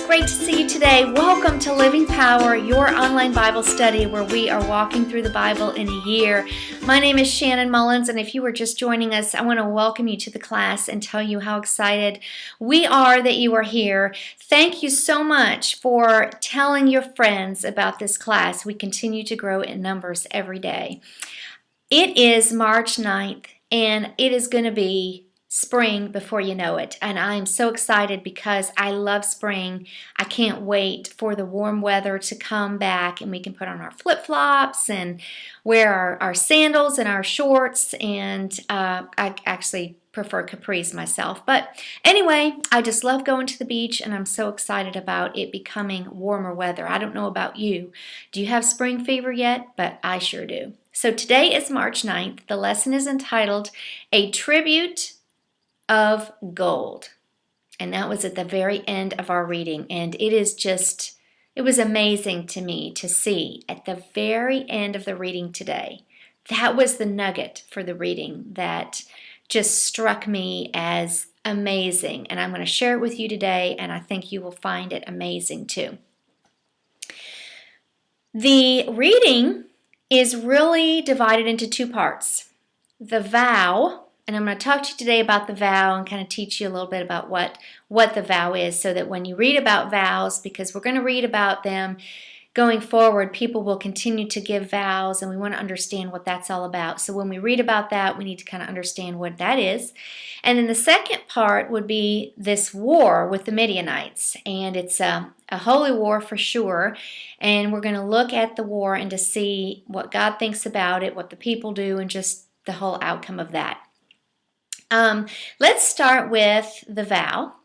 great to see you today. Welcome to Living Power, your online Bible study where we are walking through the Bible in a year. My name is Shannon Mullins, and if you were just joining us, I want to welcome you to the class and tell you how excited we are that you are here. Thank you so much for telling your friends about this class. We continue to grow in numbers every day. It is March 9th, and it is going to be spring before you know it, and I'm so excited because I love spring. I can't wait for the warm weather to come back and we can put on our flip-flops and wear our sandals and our shorts, and I actually prefer capris myself. But anyway, I just love going to the beach, and I'm so excited about it becoming warmer weather. I don't know about you. Do you have spring fever yet? But I sure do. So today is March 9th. The lesson is entitled A Tribute of Gold, and that was at the very end of our reading, and it was amazing to me to see at the very end of the reading today. That was the nugget for the reading that just struck me as amazing, and I'm going to share it with you today, and I think you will find it amazing too. The reading is really divided into two parts. The vow. And I'm going to talk to you today about the vow and kind of teach you a little bit about what the vow is, so that when you read about vows, because we're going to read about them going forward, people will continue to give vows, and we want to understand what that's all about. So when we read about that, we need to kind of understand what that is. And then the second part would be this war with the Midianites, and it's a holy war for sure, and we're going to look at the war and to see what God thinks about it, what the people do, and just the whole outcome of that. Let's start with the vow,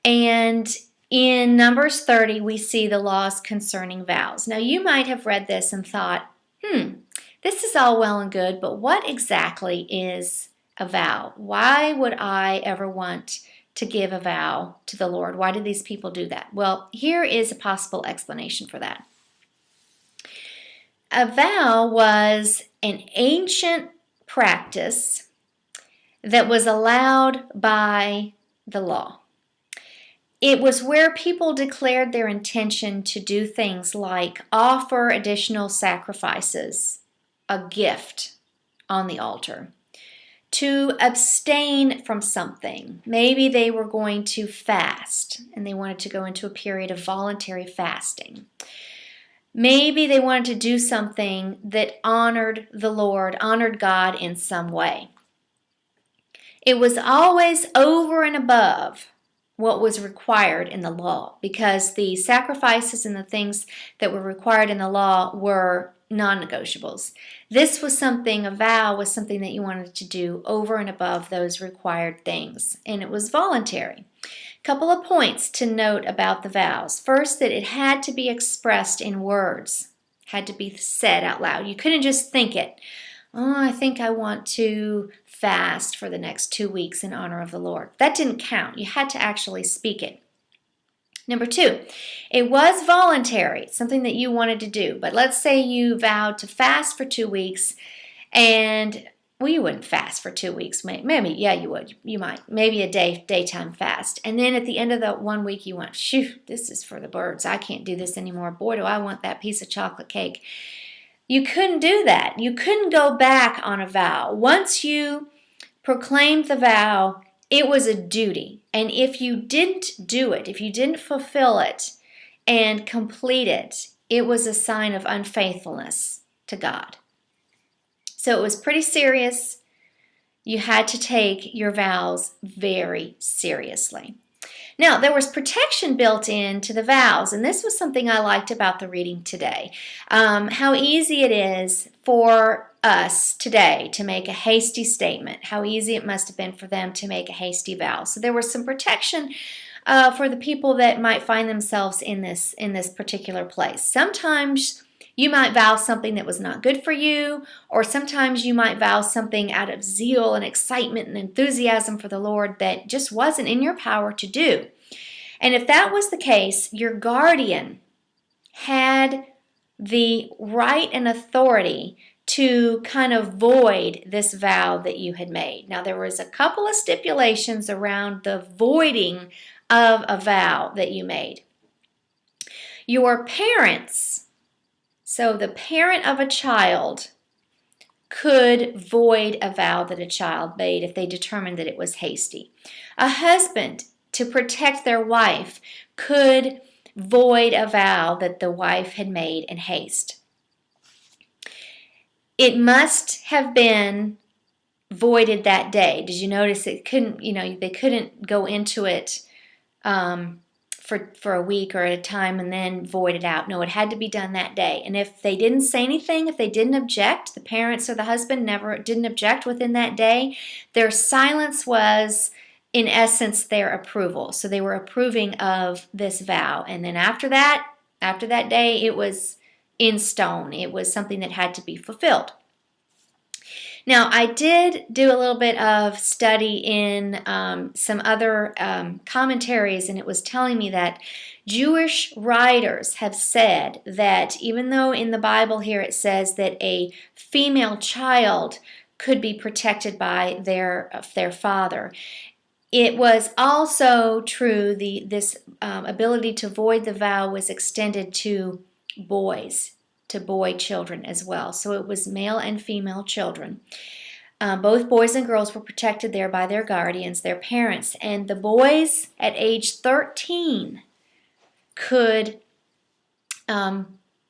and in Numbers 30 we see the laws concerning vows. Now you might have read this and thought, this is all well and good, but what exactly is a vow? Why would I ever want to give a vow to the Lord? Why do these people do that? Well, here is a possible explanation for that. A vow was an ancient practice that was allowed by the law. It was where people declared their intention to do things like offer additional sacrifices, a gift on the altar, to abstain from something. Maybe they were going to fast and they wanted to go into a period of voluntary fasting. Maybe they wanted to do something that honored the Lord, honored God in some way. It was always over and above what was required in the law, because the sacrifices and the things that were required in the law were non-negotiables. This was something, a vow was something that you wanted to do over and above those required things, and it was voluntary. A couple of points to note about the vows. First, that it had to be expressed in words, had to be said out loud. You couldn't just think it. Oh, I think I want to fast for the next 2 weeks in honor of the Lord. That didn't count. You had to actually speak it. Number two, it was voluntary, something that you wanted to do. But let's say you vowed to fast for 2 weeks, and well, you wouldn't fast for 2 weeks. Maybe, yeah, you would. You might. Maybe a daytime fast. And then at the end of the 1 week, you went, phew, this is for the birds. I can't do this anymore. Boy, do I want that piece of chocolate cake. You couldn't do that. You couldn't go back on a vow. Once you proclaimed the vow, it was a duty. And if you didn't do it, if you didn't fulfill it and complete it, it was a sign of unfaithfulness to God. So it was pretty serious. You had to take your vows very seriously. Now, there was protection built into the vows, and this was something I liked about the reading today. How easy it is for us today to make a hasty statement, how easy it must have been for them to make a hasty vow. So there was some protection for the people that might find themselves in this particular place. Sometimes you might vow something that was not good for you, or sometimes you might vow something out of zeal and excitement and enthusiasm for the Lord that just wasn't in your power to do. And if that was the case, your guardian had the right and authority to kind of void this vow that you had made. Now, there was a couple of stipulations around the voiding of a vow that you made. Your parents, so the parent of a child, could void a vow that a child made if they determined that it was hasty. A husband, to protect their wife, could void a vow that the wife had made in haste. It must have been voided that day. Did you notice it couldn't, they couldn't go into it for a week or at a time and then void it out. No, it had to be done that day. And if they didn't say anything, if they didn't object, the parents or the husband didn't object within that day, their silence was, in essence, their approval. So they were approving of this vow. And then after that day, it was in stone. It was something that had to be fulfilled. Now, I did do a little bit of study in some other commentaries, and it was telling me that Jewish writers have said that even though in the Bible here it says that a female child could be protected by their father, it was also true this ability to void the vow was extended to boys, to boy children as well. So it was male and female children. Both boys and girls were protected there by their guardians, their parents. And the boys at age 13 could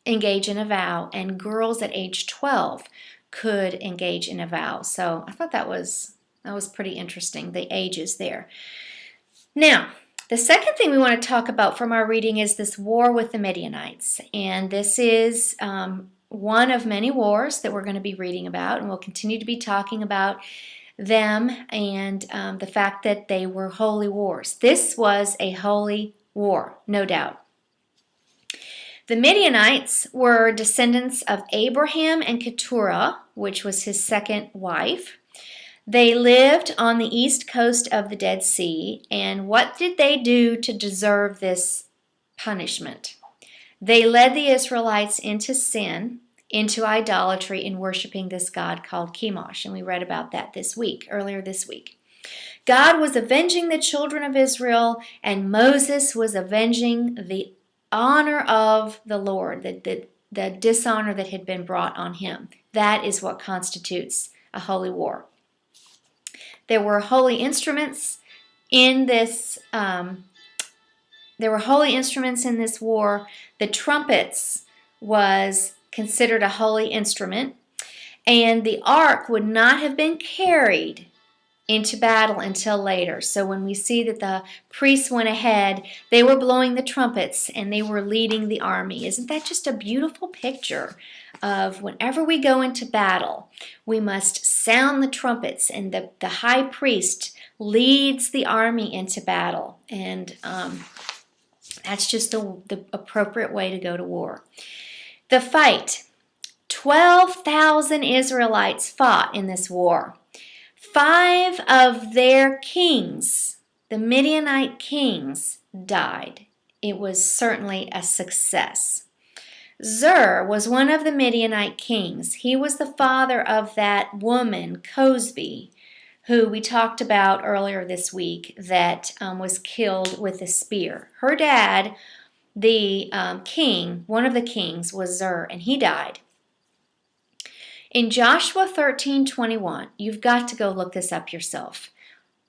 engage in a vow, and girls at age 12 could engage in a vow. So I thought that was pretty interesting, the ages there. Now, the second thing we want to talk about from our reading is this war with the Midianites. And this is one of many wars that we're going to be reading about, and we'll continue to be talking about them and the fact that they were holy wars. This was a holy war, no doubt. The Midianites were descendants of Abraham and Keturah, which was his second wife. They lived on the east coast of the Dead Sea, and what did they do to deserve this punishment? They led the Israelites into sin, into idolatry, in worshiping this god called Chemosh, and we read about that earlier this week. God was avenging the children of Israel, and Moses was avenging the honor of the Lord, the dishonor that had been brought on him. That is what constitutes a holy war. There were holy instruments in this. There were holy instruments in this war. The trumpets was considered a holy instrument, and the ark would not have been carried into battle until later. So when we see that the priests went ahead, they were blowing the trumpets and they were leading the army. Isn't that just a beautiful picture of whenever we go into battle, we must sound the trumpets, and the high priest leads the army into battle. And that's just the appropriate way to go to war. The fight. 12,000 Israelites fought in this war. 5 of their kings, the Midianite kings, died. It was certainly a success. Zer was one of the Midianite kings. He was the father of that woman, Cosbi, who we talked about earlier this week, that was killed with a spear. Her dad, the king, one of the kings, was Zer, and he died. In Joshua 13:21, you've got to go look this up yourself.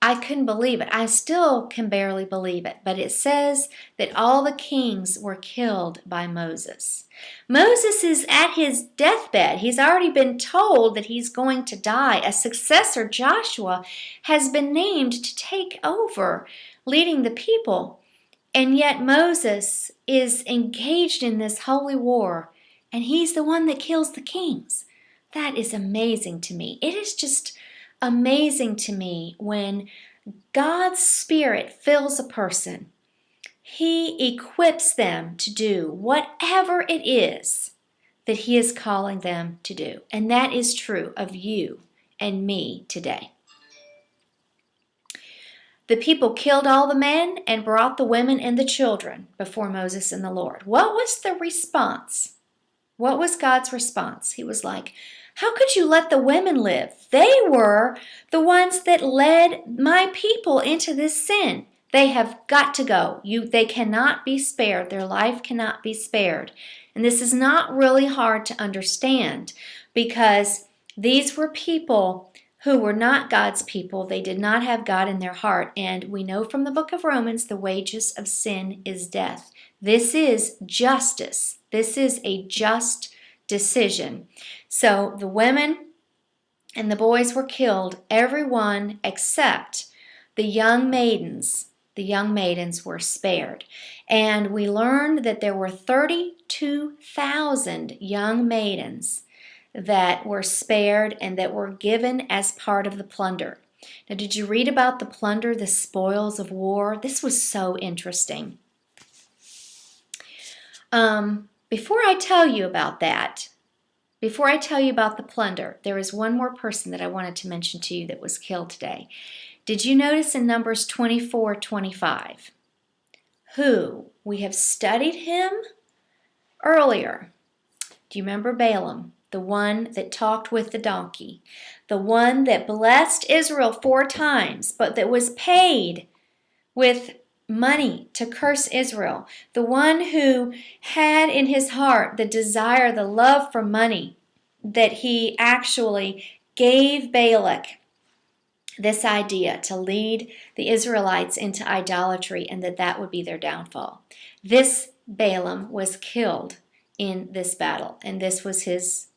I couldn't believe it. I still can barely believe it. But it says that all the kings were killed by Moses. Moses is at his deathbed. He's already been told that he's going to die. A successor, Joshua, has been named to take over leading the people. And yet Moses is engaged in this holy war, and he's the one that kills the kings. That is amazing to me. It is just amazing to me when God's Spirit fills a person. He equips them to do whatever it is that He is calling them to do. And that is true of you and me today. The people killed all the men and brought the women and the children before Moses and the Lord. What was the response? What was God's response? He was like, how could you let the women live? They were the ones that led my people into this sin. They have got to go. They cannot be spared. Their life cannot be spared. And this is not really hard to understand because these were people who were not God's people. They did not have God in their heart. And we know from the book of Romans, the wages of sin is death. This is justice. This is a just decision. So the women and the boys were killed, everyone except the young maidens. The young maidens were spared. And we learned that there were 32,000 young maidens that were spared and that were given as part of the plunder. Now, did you read about the plunder, the spoils of war? This was so interesting. Before I tell you about that, before I tell you about the plunder, there is one more person that I wanted to mention to you that was killed today. Did you notice in Numbers 24:25, who we have studied him earlier? Do you remember Balaam, the one that talked with the donkey, the one that blessed Israel 4 times, but that was paid with money to curse Israel, the one who had in his heart the desire, the love for money, that he actually gave Balak this idea to lead the Israelites into idolatry and that would be their downfall. This Balaam was killed in this battle, and this was his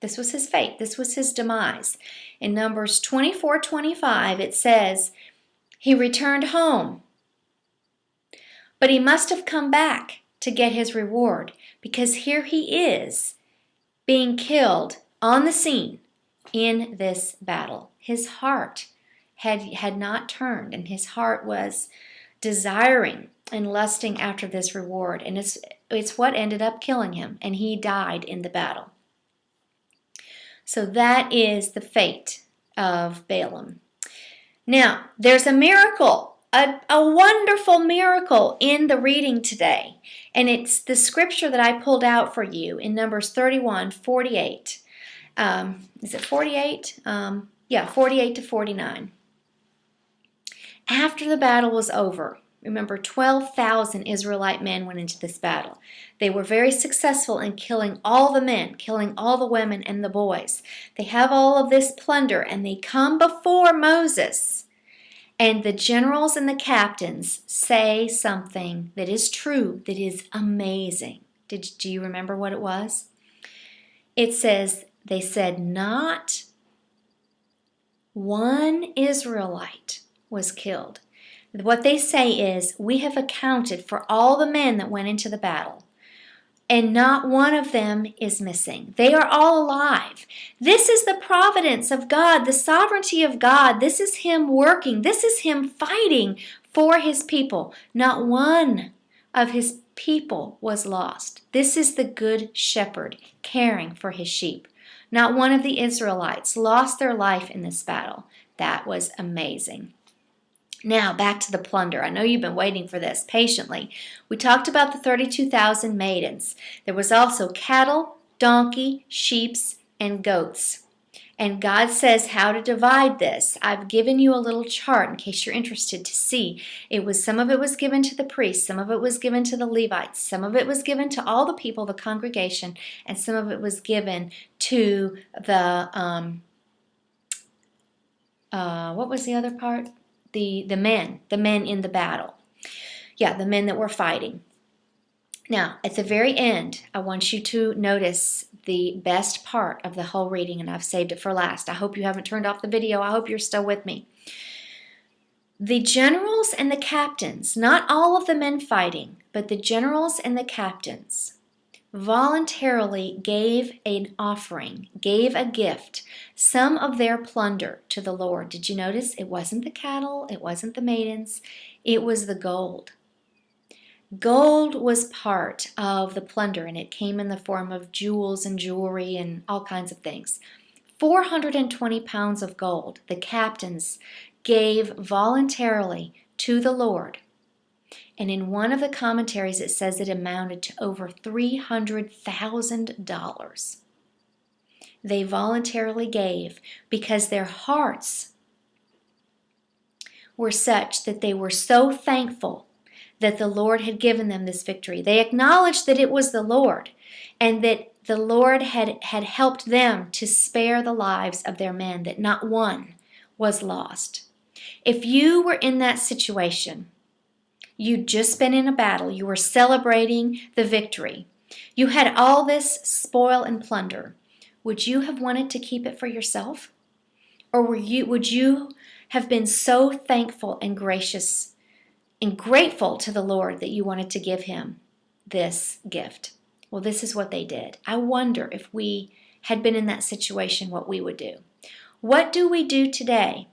fate. This was his demise. In Numbers 24:25, it says, he returned home, but he must have come back to get his reward, because here he is being killed on the scene in this battle. His heart had not turned, and his heart was desiring and lusting after this reward, and it's what ended up killing him, and he died in the battle. So that is the fate of Balaam. Now, there's a miracle, a wonderful miracle in the reading today, and it's the scripture that I pulled out for you in Numbers 31:48. Is it 48? 48 to 49. After the battle was over, remember 12,000 Israelite men went into this battle. They were very successful in killing all the men, killing all the women and the boys. They have all of this plunder, and they come before Moses. And the generals and the captains say something that is true, that is amazing. Do you remember what it was? It says, they said, not one Israelite was killed. What they say is, we have accounted for all the men that went into the battle, and not one of them is missing. They are all alive. This is the providence of God, the sovereignty of God. This is Him working. This is Him fighting for His people. Not one of His people was lost. This is the good shepherd caring for his sheep. Not one of the Israelites lost their life in this battle. That was amazing. Now, back to the plunder. I know you've been waiting for this patiently. We talked about the 32,000 maidens. There was also cattle, donkey, sheep, and goats. And God says how to divide this. I've given you a little chart in case you're interested to see. Some of it was given to the priests, some of it was given to the Levites, some of it was given to all the people, the congregation, and some of it was given to the, what was the other part? The men in the battle. Yeah, the men that were fighting. Now, at the very end, I want you to notice the best part of the whole reading, and I've saved it for last. I hope you haven't turned off the video. I hope you're still with me. The generals and the captains, not all of the men fighting, but the generals and the captains, voluntarily gave an offering, gave a gift, some of their plunder to the Lord. Did you notice? It wasn't the cattle, it wasn't the maidens, it was the gold. Gold was part of the plunder, and it came in the form of jewels and jewelry and all kinds of things. 420 pounds of gold the captains gave voluntarily to the Lord. And in one of the commentaries, it says it amounted to over $300,000. They voluntarily gave because their hearts were such that they were so thankful that the Lord had given them this victory. They acknowledged that it was the Lord and that the Lord had helped them to spare the lives of their men, that not one was lost. If you were in that situation, you'd just been in a battle, you were celebrating the victory, you had all this spoil and plunder, would you have wanted to keep it for yourself? Or would you have been so thankful and gracious and grateful to the Lord that you wanted to give him this gift? Well, this is what they did. I wonder if we had been in that situation, what we would do. What do we do today?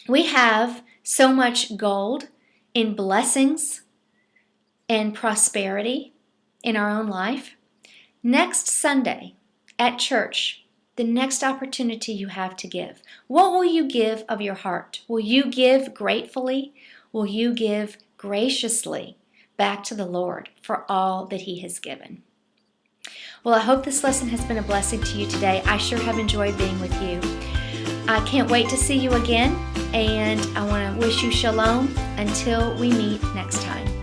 We have so much gold in blessings and prosperity in our own life. Next Sunday at church, the next opportunity you have to give, what will you give of your heart? Will you give gratefully? Will you give graciously back to the Lord for all that he has given? Well, I hope this lesson has been a blessing to you today. I sure have enjoyed being with you. I can't wait to see you again, and I want to wish you shalom until we meet next time.